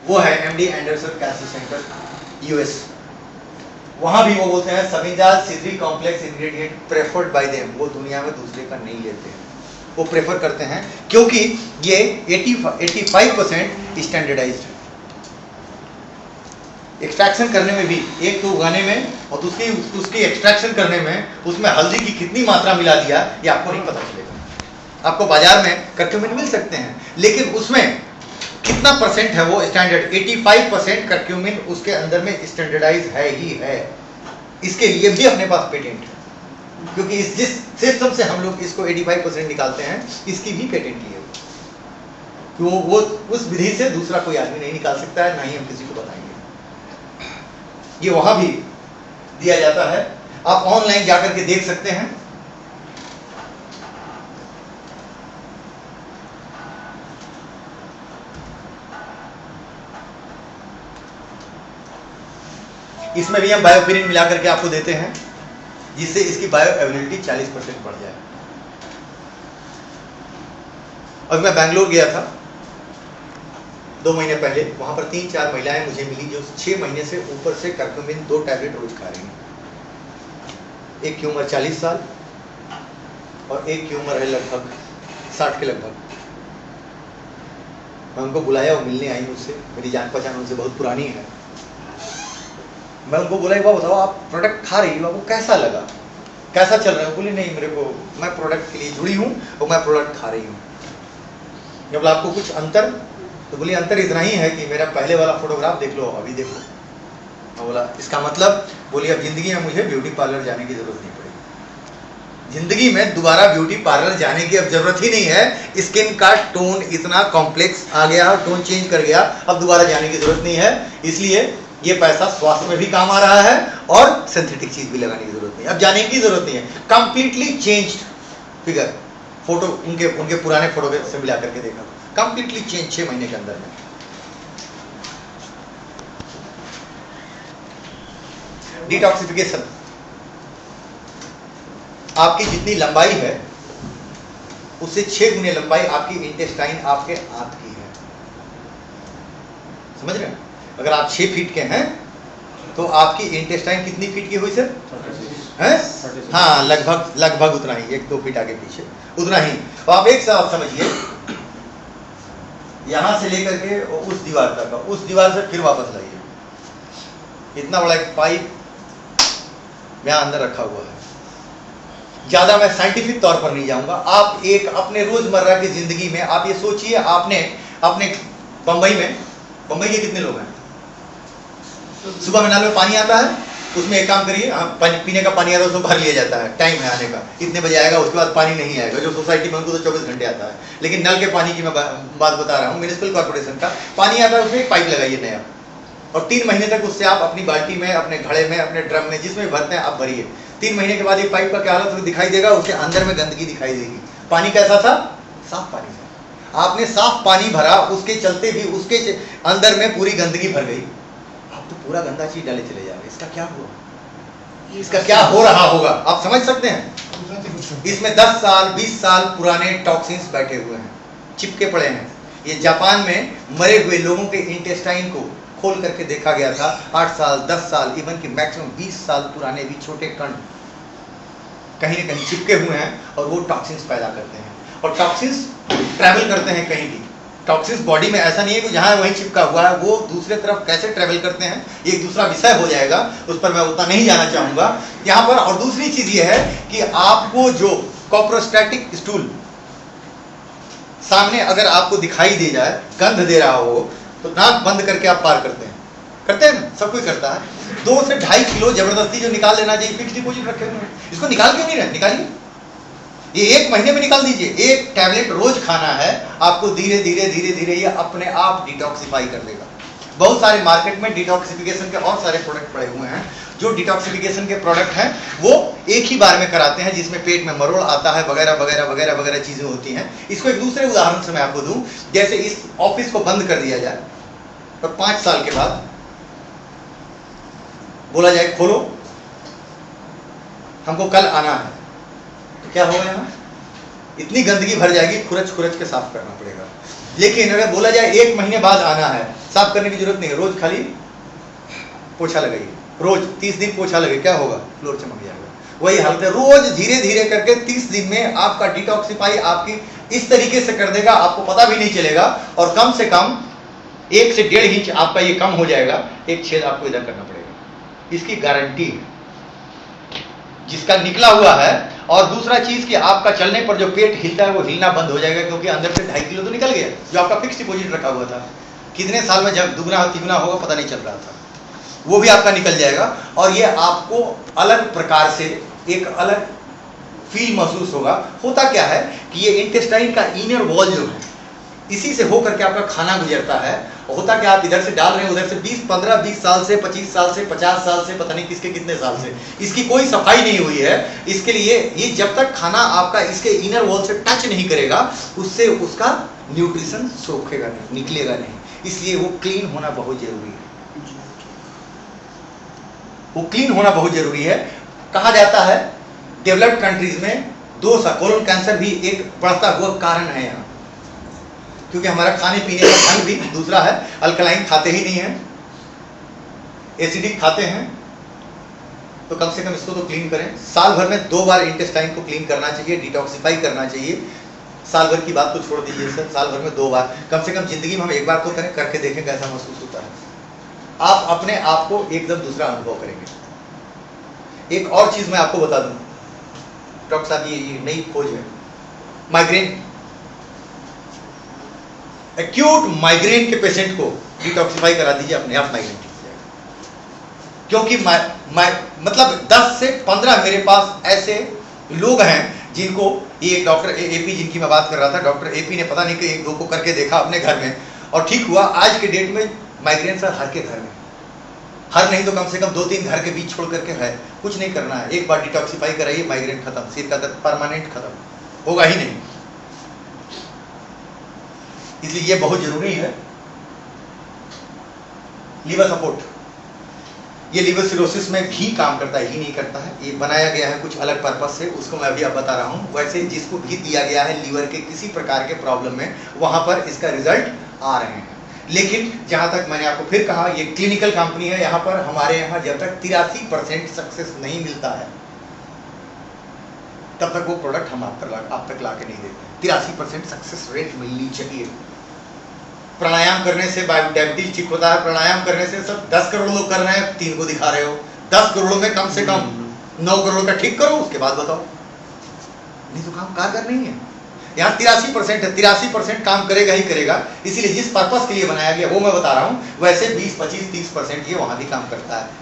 वो है MD Anderson cancer center US. वहां भी वो बोलते हैं समिंजाल सिट्री complex ingredient preferred by them, वो दुनिया में दूसरे का नहीं लेते हैं, वो प्रेफर करते हैं क्योंकि ये 85% स्टैंडर्डाइज्ड है। एक्सट्रैक्शन करने में भी, एक तो उगाने में और दूसरी उसकी एक्सट्रैक्शन करने में उसमें हल्दी की कितनी मात्रा मिला दिया ये आपको नहीं पता चलेगा। आपको बाजार में कर्क्यूमिन मिल सकते हैं लेकिन उसमें कितना परसेंट है वो स्टैंडर्ड, 85% कर्क्यूमिन उसके अंदर में स्टैंडर्डाइज है ही है। इसके लिए भी अपने पास पेटेंट है क्योंकि इस जिस सिस्टम से हम लोग इसको 85% निकालते हैं इसकी भी पेटेंट लिए कि वो उस विधि से दूसरा कोई आदमी नहीं निकाल सकता है, ना ही हम किसी को बताएंगे। ये वहां भी दिया जाता है, आप ऑनलाइन जाकर के देख सकते हैं। इसमें भी हम बायोपिरिन मिला करके आपको देते हैं जिससे इसकी बायोअवेलेबिलिटी 40% बढ़ जाए। और मैं बैंगलोर गया था 2 महीने पहले, वहां पर 3-4 महिलाएं मुझे मिली जो 6 महीने से ऊपर से कर्क्यूमिन 2 टैबलेट रोज खा रही हैं। एक की उम्र 40 साल और एक की उम्र है लगभग 60 के लगभग। मैं उनको बुलाया, वो मिलने आई मुझसे, मेरी जान पहचान उनसे बहुत पुरानी है। मैं उनको बोला एक बार बताओ आप प्रोडक्ट खा रही हो, आपको कैसा लगा, कैसा चल रहा है? बोली नहीं मेरे को, मैं प्रोडक्ट के लिए जुड़ी हूँ और मैं प्रोडक्ट खा रही हूँ। जब बोला आपको कुछ अंतर, तो बोली अंतर इतना ही है कि मेरा पहले वाला फोटोग्राफ देख लो, अभी देखो। मैं बोला इसका मतलब? बोली अब जिंदगी में मुझे ब्यूटी पार्लर जाने की जरूरत नहीं पड़ेगी, जिंदगी में दोबारा ब्यूटी पार्लर जाने की अब जरूरत ही नहीं है। स्किन का टोन इतना कॉम्प्लेक्स आ गया, टोन चेंज कर गया, अब दोबारा जाने की जरूरत नहीं है। इसलिए ये पैसा स्वास्थ्य में भी काम आ रहा है और सिंथेटिक चीज भी लगाने की जरूरत नहीं, अब जाने की जरूरत नहीं है। कंप्लीटली चेंज्ड फिगर, फोटो उनके पुराने फोटो से मिला करके देखा, कंप्लीटली चेंज 6 महीने के अंदर में। डिटॉक्सिफिकेशन, आपकी जितनी लंबाई है उससे 6 गुने लंबाई आपकी इंटेस्टाइन आपके आंत की है। समझ रहे हैं? अगर आप 6 फीट के हैं तो आपकी इंटेस्टाइन कितनी फीट की हुई सर? है? हाँ, लगभग उतना ही, 1-2 फीट आगे पीछे उतना ही। तो आप एक साथ समझिए, यहां से लेकर के उस दीवार तक, उस दीवार से फिर वापस लाइए, इतना बड़ा एक पाइप यहां अंदर रखा हुआ है। ज्यादा मैं साइंटिफिक तौर पर नहीं जाऊंगा, आप एक अपने रोजमर्रा की जिंदगी में आप ये सोचिए, आपने अपने बंबई के कितने लोग हैं? सुबह में नल में पानी आता है, उसमें एक काम करिए, पीने का पानी आता है उसमें भर लिया जाता है, टाइम है आने का, इतने बजे आएगा, उसके बाद पानी नहीं आएगा। जो सोसाइटी में उनको तो 24 घंटे आता है, लेकिन नल के पानी की मैं बात बता रहा हूँ, म्युनिसिपल कॉर्पोरेशन का पानी आता है, उसमें एक पाइप लगाइए नया, और 3 महीने तक उससे आप अपनी बाल्टी में, अपने घड़े में, अपने ड्रम में, जिसमें भरते हैं आप भरिए। 3 महीने के बाद ये पाइप का क्या हालत दिखाई देगा? उसके अंदर में गंदगी दिखाई देगी। पानी कैसा था? साफ पानी था। आपने साफ पानी भरा, उसके चलते भी उसके अंदर में पूरी गंदगी भर गई। आप तो पूरा गंदा चीज डाले चले जाओगे, इसका क्या हुआ? इसका क्या हो रहा होगा आप समझ सकते हैं? इसमें 10 साल 20 साल पुराने टॉक्सिन्स बैठे हुए हैं, चिपके पड़े हैं। ये जापान में मरे हुए लोगों के इंटेस्टाइन को खोल करके देखा गया था, 8 साल 10 साल इवन कि मैक्सिमम 20 साल पुराने भी छोटे कण कहीं न कहीं चिपके हुए हैं और वो टॉक्सिन्स पैदा करते हैं। और टॉक्सिन्स ट्रैवल करते हैं कहीं भी। टॉक्सिन्स बॉडी में ऐसा नहीं है कि जहां वहीं चिपका हुआ है, वो दूसरे तरफ कैसे ट्रैवल करते हैं एक दूसरा विषय हो जाएगा, उस पर मैं उतना नहीं जाना चाहूंगा यहाँ पर। और दूसरी चीज ये है कि आपको जो कॉप्रोस्टैटिक स्टूल सामने अगर आपको दिखाई दे जाए, गंध दे रहा हो, तो नाक बंद करके आप पार करते हैं ना, सब कोई करता है। 2 से 2.5 किलो जबरदस्ती जो निकाल लेना चाहिए, फिक्स डिपोजिट रखे हुए हैं, इसको निकाल क्यों नहीं रहे? निकालिए, ये 1 महीने में निकाल दीजिए। एक टैबलेट रोज खाना है, आपको धीरे धीरे ये अपने आप डिटॉक्सिफाई कर देगा। बहुत सारे मार्केट में डिटॉक्सिफिकेशन के और सारे प्रोडक्ट पड़े हुए हैं। जो डिटॉक्सिफिकेशन के प्रोडक्ट हैं वो एक ही बार में कराते हैं, जिसमें पेट में मरोड़ आता है, वगैरह वगैरह वगैरह वगैरह चीजें होती हैं। इसको एक दूसरे उदाहरण से मैं आपको दूं, जैसे इस ऑफिस को बंद कर दिया जाए और 5 साल के बाद बोला जाए खोलो, हमको कल आना है, तो क्या होगा? यहाँ इतनी गंदगी भर जाएगी, खुरच के साफ करना पड़ेगा। लेकिन अगर बोला जाए 1 महीने बाद आना है, साफ करने की जरूरत नहीं है, रोज खाली पोछा लगाइए, रोज 30 दिन पोछा लगे, क्या होगा? फ्लोर चमक जाएगा। वही हालत है, रोज धीरे धीरे करके 30 दिन में आपका डिटॉक्सिफाई आपकी इस तरीके से कर देगा, आपको पता भी नहीं चलेगा, और कम से कम 1 से 1.5 इंच आपका ये कम हो जाएगा। एक छेद आपको इधर करना पड़ेगा, इसकी गारंटी है जिसका निकला हुआ है। और दूसरा चीज कि आपका चलने पर जो पेट हिलता है वो हिलना बंद हो जाएगा, क्योंकि अंदर से 2.5 किलो तो निकल गया, जो आपका फिक्स डिपॉजिट रखा हुआ था। कितने साल में जब दुगना तिगुना होगा पता नहीं चल रहा था, वो भी आपका निकल जाएगा। और ये आपको अलग प्रकार से एक अलग फील महसूस होगा। होता क्या है कि ये इंटेस्टाइन का इनर वॉल जो है, इसी से होकर के आपका खाना गुजरता है। होता क्या, आप इधर से डाल रहे हैं, उधर से 20, 15, 20 साल से, 25 साल से, 50 साल से, पता नहीं किसके कितने साल से इसकी कोई सफाई नहीं हुई है। इसके लिए ये जब तक खाना आपका इसके इनर वॉल से टच नहीं करेगा, उससे उसका न्यूट्रिशन सोखेगा नहीं, निकलेगा नहीं। इसलिए वो क्लीन होना बहुत जरूरी है, वो क्लीन होना बहुत जरूरी है। कहा जाता है डेवलप्ड कंट्रीज में दोष है, कोलोन कैंसर भी एक बढ़ता हुआ कारण है यहाँ, क्योंकि हमारा खाने पीने का ढंग भी दूसरा है। अल्कलाइन खाते ही नहीं है, एसिडिक खाते हैं, तो कम से कम इसको तो क्लीन करें। साल भर में 2 बार इंटेस्टाइन को क्लीन करना चाहिए, डिटॉक्सिफाई करना चाहिए। साल भर की बात तो छोड़ दीजिए सर, साल भर में 2 बार कम से कम जिंदगी में हम 1 बार तो करें, करके देखें कैसा महसूस होता है। आप अपने आप को एकदम दूसरा अनुभव करेंगे। एक और चीज मैं आपको बता दूं, डॉक्टर साहब ये नई खोज है, माइग्रेन, एक्यूट माइग्रेन के पेशेंट को डिटॉक्सिफाई करा दीजिए, अपने आप माइग्रेन ठीक हो जाएगा। क्योंकि मतलब 10 से 15 मेरे पास ऐसे लोग हैं जिनको, ये डॉक्टर एपी जिनकी मैं बात कर रहा था, डॉक्टर एपी ने पता नहीं कि 1-2 को करके देखा अपने घर में और ठीक हुआ। आज के डेट में माइग्रेन सर हर के घर में, हर नहीं तो कम से कम 2-3 घर के बीच छोड़ करके है। कुछ नहीं करना है, एक बार डिटॉक्सिफाई कराइए, माइग्रेन खत्म, सिर का दर्द परमानेंट खत्म, होगा ही नहीं। इसलिए ये बहुत जरूरी है। लीवर सपोर्ट, ये लीवर सिरोसिस में भी काम करता है, ही नहीं करता है, ये बनाया गया है कुछ अलग पर्पस से, उसको मैं अभी अब बता रहा हूं। वैसे जिसको भी दिया गया है लीवर के किसी प्रकार के प्रॉब्लम में, वहां पर इसका रिजल्ट आ रहे हैं। लेकिन जहां तक मैंने आपको फिर कहा, ये क्लिनिकल कंपनी है, यहां पर हमारे यहां जब तक 83% सक्सेस नहीं मिलता है तब तक वो प्रोडक्ट हम आप तक ला के नहीं देते। 83% सक्सेस रेट मिलनी चाहिए। प्राणायाम करने से डायबिटीज ठीक होता है, प्राणायाम करने से सब 10 करोड़ लोग कर रहे हैं, 3 को दिखा रहे हो। 10 करोड़ में कम से कम 9 करोड़ का ठीक करो, उसके बाद बताओ, नहीं तो काम कारगर नहीं है। यहाँ 83% है, 83% काम करेगा ही करेगा। इसीलिए जिस पर्पस के लिए बनाया गया वो मैं बता रहा हूँ। वैसे 20, 25, 30% ये वहां भी काम करता है,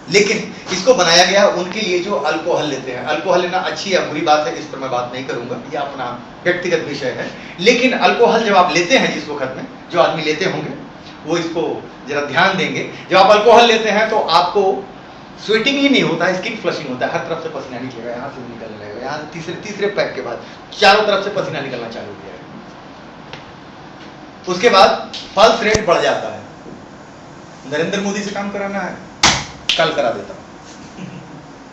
लेकिन इसको बनाया गया उनके लिए जो अल्कोहल लेते हैं। अल्कोहल लेना अच्छी या बुरी बात है, इस पर मैं बात नहीं करूंगा, ये अपना व्यक्तिगत विषय है। लेकिन अल्कोहल जब आप लेते हैं, जिस वक्त में जो आदमी लेते होंगे वो इसको जरा ध्यान देंगे। जब आप अल्कोहल लेते हैं तो आपको स्वेटिंग ही नहीं होता है, स्किन फ्लशिंग होता है, हर तरफ से पसीना निकलेगा, यहाँ से निकलने लगेगा, यहाँ तीसरे पैक के बाद चारों तरफ से पसीना निकलना चालू हो जाएगा। उसके बाद पल्स रेट बढ़ जाता है। नरेंद्र मोदी से काम कराना है, कल करा देता हूं।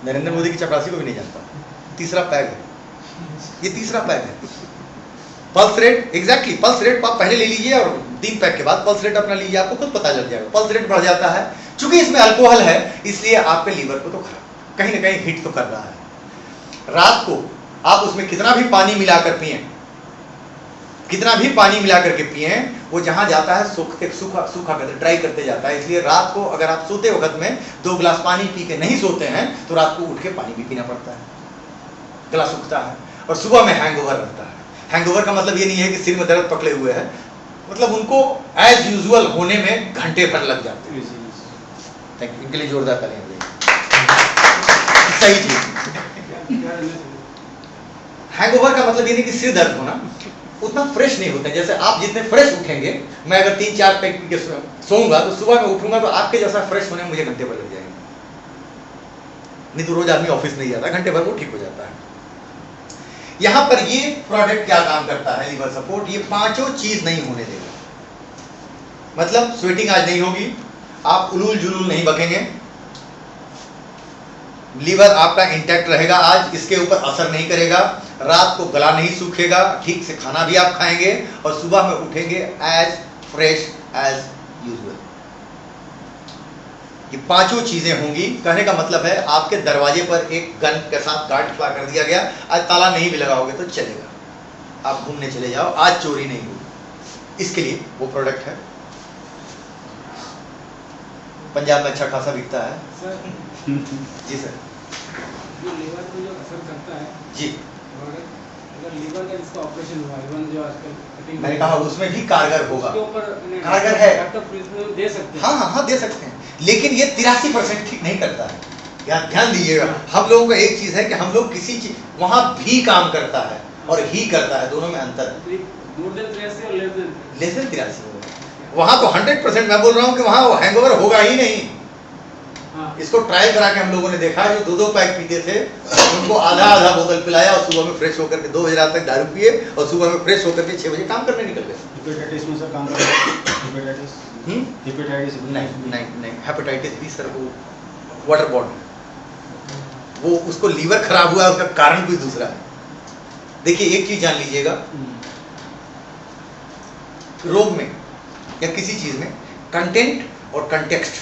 नरेंद्र मोदी की चपरासी को भी नहीं जानता। तीसरा पैग है, ये तीसरा पैग है। Pulse rate, exactly pulse rate आप पहले ले लीजिए और 3 पैक के बाद पल्स रेट अपना लीजिए, आपको खुद पता चल जाएगा। पल्स रेट बढ़ जाता है, चूंकि इसमें अल्कोहल है इसलिए आपके लीवर को तो कहीं ना कहीं हिट तो कर रहा है। रात को आप उसमें कितना भी पानी मिलाकर पिए, कितना भी पानी मिला करके पिए, वो जहां जाता है सूखा करते, ड्राई करते जाता है। इसलिए रात को अगर आप सोते वक्त में 2 गिलास पानी पी के नहीं सोते हैं तो रात को उठ के पानी भी पीना पड़ता है, गला सूखता है और सुबह में हैंगओवर रहता है। हैंगओवर का मतलब ये नहीं है कि सिर में दर्द पकड़े हुए है, मतलब उनको एज यूजुअल होने में घंटे भर लग जाते हैं। थैंक यू, इनके लिए जोरदार तालियां बजाइए। सही चीज, हैंगओवर का मतलब ये नहीं कि सिर दर्द होना, उतना फ्रेश नहीं होते। जैसे आप जितने फ्रेश उठेंगे, मैं अगर 3-4 पैक पी के सोऊंगा तो सुबह में उठूंगा तो आपके जैसा फ्रेश होने में मुझे घंटे भर लग जाएंगे। नहीं तो रोज आदमी ऑफिस नहीं जाता, घंटे भर वो ठीक हो जाता है। यहां पर ये प्रोडक्ट क्या काम करता है, लीवर सपोर्ट, ये 5 चीज नहीं होने देगा। मतलब स्वेटिंग आज नहीं होगी, आप उलूल जुलूल नहीं बकेंगे, लीवर आपका इंटैक्ट रहेगा, आज इसके ऊपर असर नहीं करेगा। रात को गला नहीं सूखेगा, ठीक से खाना भी आप खाएंगे और सुबह में उठेंगे एज फ्रेश एज यूजुअल। ये पांचों चीजें होंगी। कहने का मतलब है आपके दरवाजे पर एक गन के साथ गार्ड खड़ा कर दिया गया, आज ताला नहीं भी लगाओगे तो चलेगा, आप घूमने चले जाओ, आज चोरी नहीं होगी। इसके लिए वो प्रोडक्ट है। पंजाब में अच्छा खासा बिकता है सर। जी सर। जो लीवर को जो असर करता है जी, अगर लीवर का जिसका ऑपरेशन हुआ है, जो आजकल मैंने कहा उसमें भी कारगर होगा, उसके ऊपर कारगर है, डॉक्टर प्रिस्क्रिप्शन दे सकते हैं। हाँ हाँ हाँ दे सकते हैं, लेकिन ये 83% ठीक नहीं करता है। यहाँ ध्यान दीजिएगा, हम लोगों का एक चीज है कि हम लोग किसी चीज, वहां भी काम करता है और ही करता है, दोनों में अंतर है। मोर देन 83 और लेस देन 83 होगा। वहां तो 100% मैं बोल रहा हूँ कि वहां वो हैंगओवर होगा ही नहीं। हाँ। इसको ट्रायल करा के हम लोगों ने देखा, जो 2-2 पैक पीते थे उनको आधा बोतल पिलाया और सुबह में फ्रेश होकर के 2 बजे रात तक दारू पिए और सुबह में फ्रेश होकर के 6 बजे काम करने निकल गए। हेपेटाइटिस में सर काम करता है। हेपेटाइटिस नहीं, हेपेटाइटिस बी सर वो वाटर बॉर्न, वो उसको लीवर खराब हुआ, उसका कारण कुछ दूसरा है। देखिए एक चीज जान लीजिएगा, रोग में या किसी चीज में कंटेंट और कंटेक्स्ट,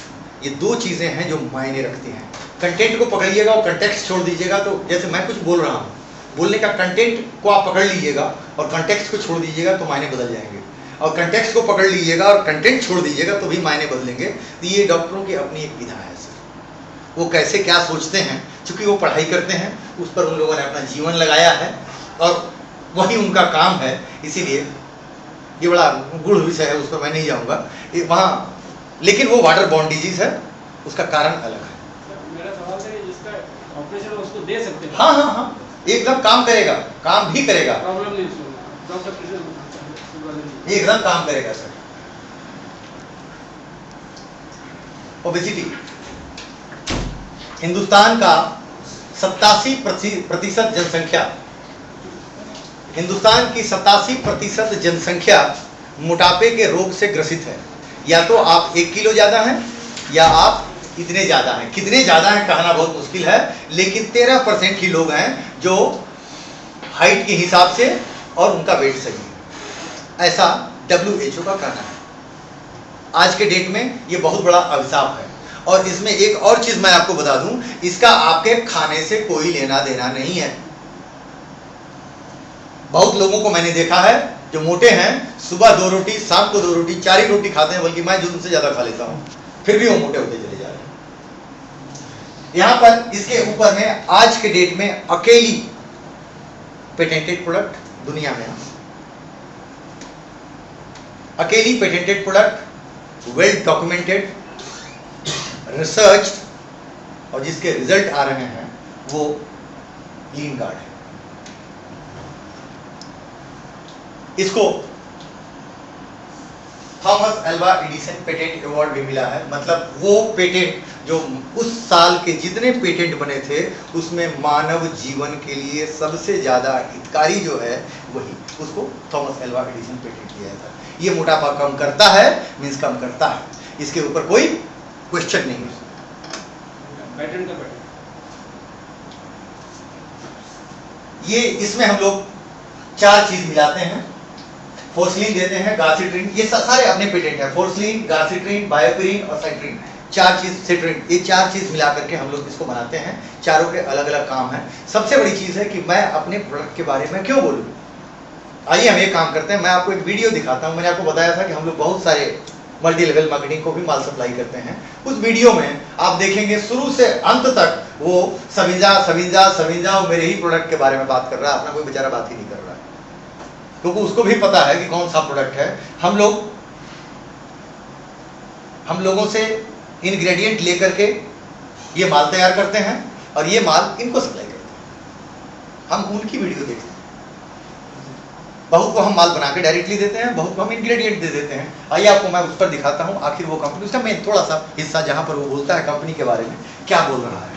ये दो चीजें हैं जो मायने रखती हैं। कंटेंट को पकड़िएगा और कंटेक्स्ट छोड़ दीजिएगा, तो जैसे मैं कुछ बोल रहा हूँ, बोलने का कंटेंट को आप पकड़ लीजिएगा और कंटेक्स्ट को छोड़ दीजिएगा तो मायने बदल जाएंगे, और कंटेक्स्ट को पकड़ लीजिएगा और कंटेंट छोड़ दीजिएगा तो भी मायने बदलेंगे। तो ये डॉक्टरों की अपनी एक विधा है सर, वो कैसे क्या सोचते हैं, क्योंकि वो पढ़ाई करते हैं, उस पर उन लोगों ने अपना जीवन लगाया है और वही उनका काम है। इसीलिए ये बड़ा गुड़ विषय है, उस पर मैं नहीं जाऊँगा वहाँ, लेकिन वो वाटर बॉर्न डिजीज है, उसका कारण अलग है। मेरा सवाल है जिसका ऑपरेशन उसको दे सकते हैं। हाँ हाँ हाँ, एकदम काम करेगा, काम भी करेगा, प्रॉब्लम नहीं उसको, डॉक्टर प्रिस्क्रिप्शन एकदम काम करेगा सर। ओबेसिटी हिंदुस्तान का 87% जनसंख्या, हिंदुस्तान की 87% जनसंख्या मोटापे के रोग से ग्रसित है। या तो आप 1 किलो ज्यादा हैं या आप इतने ज्यादा हैं। कितने ज्यादा हैं कहना बहुत मुश्किल है, लेकिन 13% ही लोग हैं जो हाइट के हिसाब से और उनका वेट सही है, ऐसा WHO का कहना है। आज के डेट में ये बहुत बड़ा अभिशाप है। और इसमें एक और चीज मैं आपको बता दूं, इसका आपके खाने से कोई लेना देना नहीं है। बहुत लोगों को मैंने देखा है जो मोटे हैं, सुबह 2 रोटी, शाम को 2 रोटी, 4 ही रोटी खाते हैं, बल्कि मैं जो उनसे ज्यादा खा लेता हूं, फिर भी वो मोटे होते चले जा रहे हैं। यहां पर इसके ऊपर में आज के डेट में अकेली पेटेंटेड प्रोडक्ट दुनिया में, अकेली patented product, well documented, research और जिसके रिजल्ट आ रहे हैं वो लीन गार्ड है। इसको Thomas Alva Edison patent award भी मिला है। मतलब वो पेटेंट जो उस साल के जितने पेटेंट बने थे उसमें मानव जीवन के लिए सबसे ज्यादा हितकारी जो है वही, उसको थॉमस एल्वा एडिसन पेटेंट दिया था। ये मोटापा कम करता है, मींस कम करता है, इसके ऊपर कोई क्वेश्चन नहीं है। पैटर्न का पैटर्न ये इसमें हम लोग 4 चीज मिलाते हैं, फोर्सलिन देते हैं, गार्सिट्रिन, ये सारे अपने पेटेंट है। फोर्सलिन, गार्सिट्रिन, बायोपिरिन और साइट्रिन, 4 चीज, सिट्रिन, ये 4 चीज मिला करके हम लोग इसको बनाते हैं। चारों के अलग अलग काम है। सबसे बड़ी चीज है कि मैं अपने प्रोडक्ट के बारे में क्यों बोलूं। आइए हम एक काम करते हैं, मैं आपको एक वीडियो दिखाता हूं। मैंने आपको बताया था कि हम लोग बहुत सारे मल्टी लेवल मार्केटिंग को भी माल सप्लाई करते हैं। उस वीडियो में आप देखेंगे शुरू से अंत तक वो सविंजा मेरे ही प्रोडक्ट के बारे में बात कर रहा है, अपना कोई बेचारा बात ही नहीं कर रहा है, क्योंकि उसको भी पता है कि कौन सा प्रोडक्ट है। हम लोगों से इंग्रेडिएंट लेकर के ये माल तैयार करते हैं और ये माल इनको सप्लाई करते हैं। हम उनकी वीडियो देखते हैं, बहुत को हम माल बना के डायरेक्टली देते हैं, बहुत को हम इंग्रेडिएंट दे देते हैं। आइए आपको मैं उस पर दिखाता हूँ, आखिर वो कंपनी, उसका मैं थोड़ा सा हिस्सा जहाँ पर वो बोलता है कंपनी के बारे में क्या बोल रहा है।